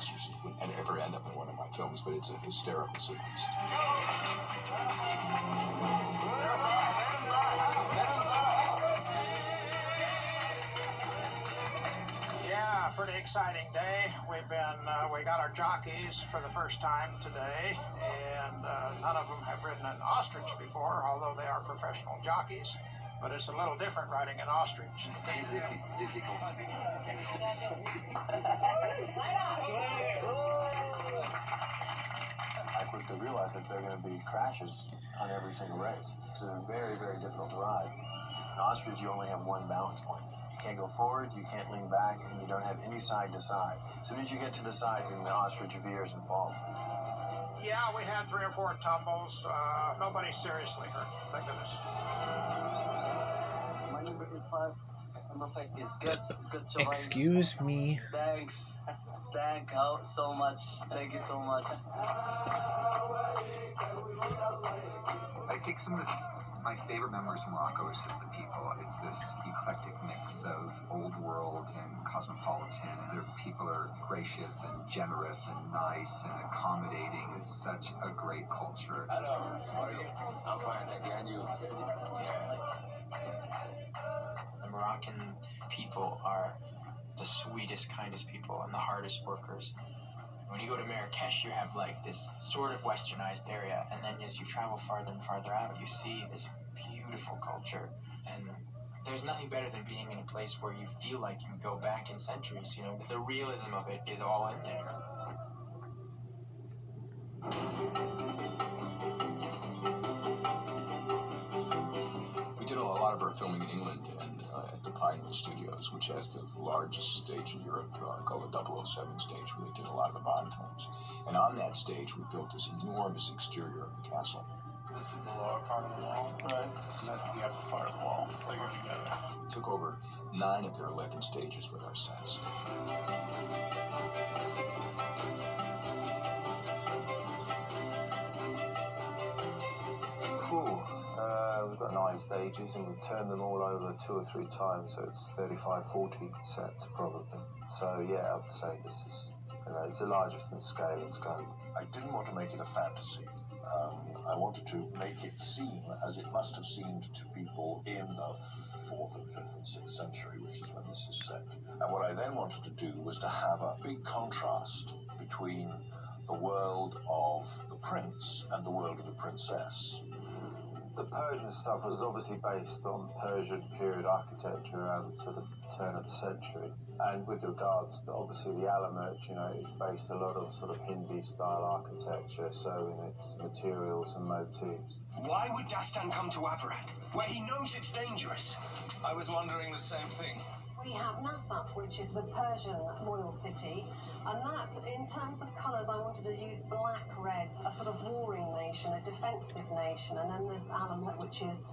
ostriches would ever end up in one of my films, but it's a hysterical sequence. Yeah, pretty exciting day. We got our jockeys for the first time today, and none of them have ridden an ostrich before, although they are professional jockeys. But it's a little different riding an ostrich. Difficult. I sort of realize that there are going to be crashes on every single race. It's very, very difficult to ride. An ostrich, you only have one balance point. You can't go forward, you can't lean back, and you don't have any side to side. As soon as you get to the side, then the ostrich veers and falls. Yeah, we had 3 or 4 tumbles. Nobody seriously hurt, thank goodness. My number is 5. Number 5 is good. It's good to ride. Excuse me. Thanks. Thank you so much. Thank you so much. I think some of my favorite memories from Morocco is just the people. It's this eclectic mix of old world and cosmopolitan, and their people are gracious and generous and nice and accommodating. It's such a great culture. Hello, how are you? I'm fine, thank you. And you? The Moroccan people are the sweetest, kindest people and the hardest workers. When you go to Marrakesh, you have like this sort of westernized area, and then as you travel farther and farther out, you see this beautiful culture. And there's nothing better than being in a place where you feel like you can go back in centuries. You know, the realism of it is all in there. We did a lot of our filming in England and at the Pinewood Studios, which has the largest stage in Europe, called the 007 stage, where they did a lot of the Bond films. And on that stage, we built this enormous exterior of the castle. This is the lower part of the wall, right? And that's the upper part of the wall, layered together. We took over 9 of their 11 stages with our sets. Cool. We've got 9 stages and we've turned them all over 2 or 3 times, so it's 35, 40 sets probably. So yeah, I'd say this is, it's the largest in scale and scope. I didn't want to make it a fantasy. I wanted to make it seem as it must have seemed to people in the 4th and 5th and 6th century, which is when this is set. And what I then wanted to do was to have a big contrast between the world of the prince and the world of the princess. The Persian stuff was obviously based on Persian period architecture around sort of turn of the century. And with regards to obviously the Alamut, it's based a lot of sort of Hindi style architecture, so in its materials and motifs. Why would Dastan come to Avarat, where he knows it's dangerous? I was wondering the same thing. We have Nasaf, which is the Persian royal city, and that, in terms of colours, I wanted to use black, red, a sort of warring nation, a defensive nation, and then there's Alamut, which is,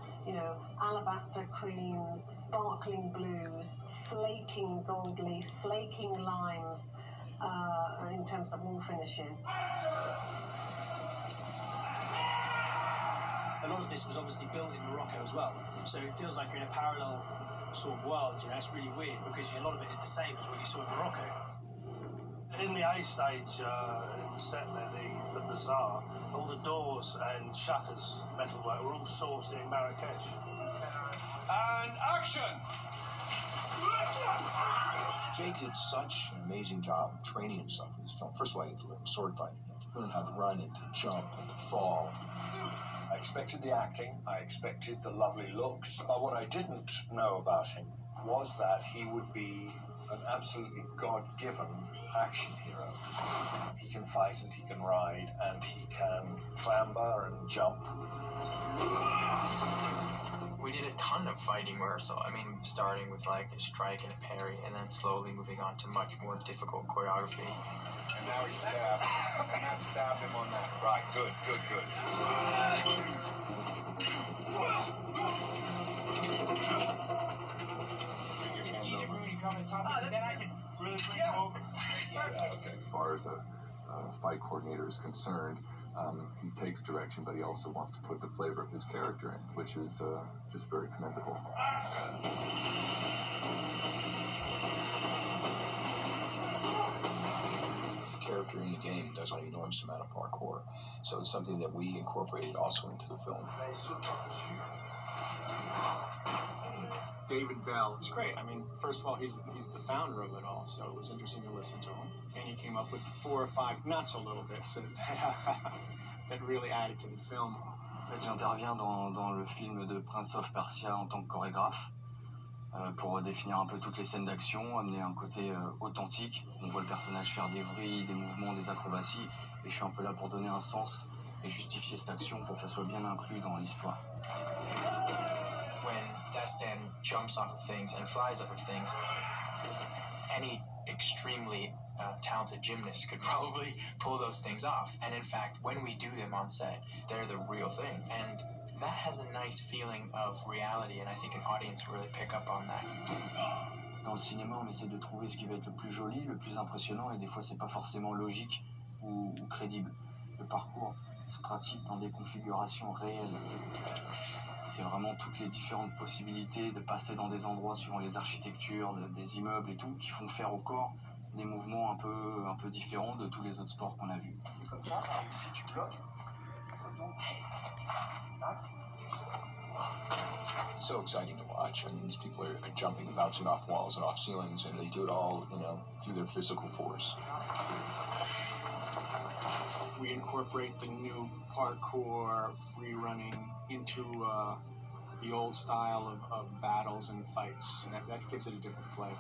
alabaster creams, sparkling blues, flaking gold leaf, flaking limes, in terms of wall finishes. A lot of this was obviously built in Morocco as well, so it feels like you're in a parallel sort of world. It's really weird because a lot of it is the same as what you saw in Morocco. In the A stage, in the set there, the bazaar, all the doors and shutters, metalwork, were all sourced in Marrakesh. And action! Jay did such an amazing job of training himself in this film. First of all, he had to learn sword fighting. He had to learn how to run and to jump and to fall. I expected the acting, I expected the lovely looks, but what I didn't know about him was that he would be an absolutely God-given action hero. He can fight and he can ride and he can clamber and jump. We did a ton of fighting rehearsal. I mean, starting with like a strike and a parry, and then slowly moving on to much more difficult choreography. And now he stabbed, and that stabbed him on that. Right, good. It's easier for me to come on top of it, then I can really bring him over. As far as a fight coordinator is concerned, he takes direction, but he also wants to put the flavor of his character in, which is just very commendable. enormous amount of parkour. So it's something that we incorporated also into the film. David Bell. It's great. I mean, first of all, he's the founder of it all, so it was interesting to listen to him. And he came up with 4 or 5 not so little bits that really added to the film. En fait, j'interviens dans le film de Prince of Persia en tant que chorégraphe pour définir un peu toutes les scènes d'action, amener un côté authentique. On voit le personnage faire des vrilles, des mouvements, des acrobaties, et je suis un peu là pour donner un sens et justifier cette action pour que ça soit bien inclus dans l'histoire. When Dastan jumps off of things and flies off of things, any extremely talented gymnast could probably pull those things off. And in fact, when we do them on set, they're the real thing. And that has a nice feeling of reality, and I think an audience will really pick up on that. Dans le cinéma, on essaie de trouver ce qui va être le plus joli, le plus impressionnant, et des fois, c'est pas forcément logique ou crédible. Le parcours se pratique dans des configurations réelles. C'est vraiment toutes les différentes possibilités de passer dans des endroits suivant les architectures, des immeubles et tout, qui font faire au corps des mouvements un peu différents de tous les autres sports qu'on a vus. Comme ça, si tu bloques, It's so exciting to watch. I mean, these people are jumping and bouncing off walls and off ceilings, and they do it all, through their physical force. We incorporate the new parkour, free running into the old style of battles and fights, and that gives it a different flavor.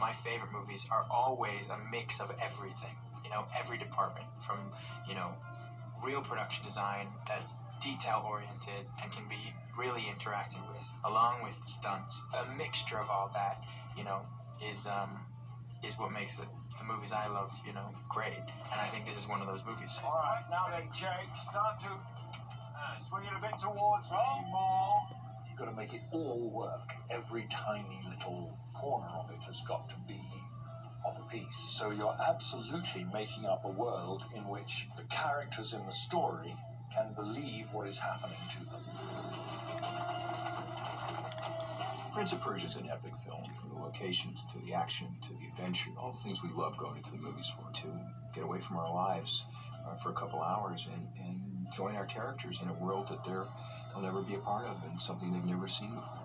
My favorite movies are always a mix of everything, every department, from, real production design that's detail-oriented and can be really interacted with, along with stunts. A mixture of all that, is what makes the movies I love, great. And I think this is one of those movies. All right, now then, Jake, start to swing it a bit towards me more. You've got to make it all work. Every tiny little corner of it has got to be of a piece. So you're absolutely making up a world in which the characters in the story can believe what is happening to them. Prince of Persia is an epic film, from the locations to the action to the adventure, all the things we love going to the movies for, to get away from our lives for a couple hours and join our characters in a world that they'll never be a part of and something they've never seen before.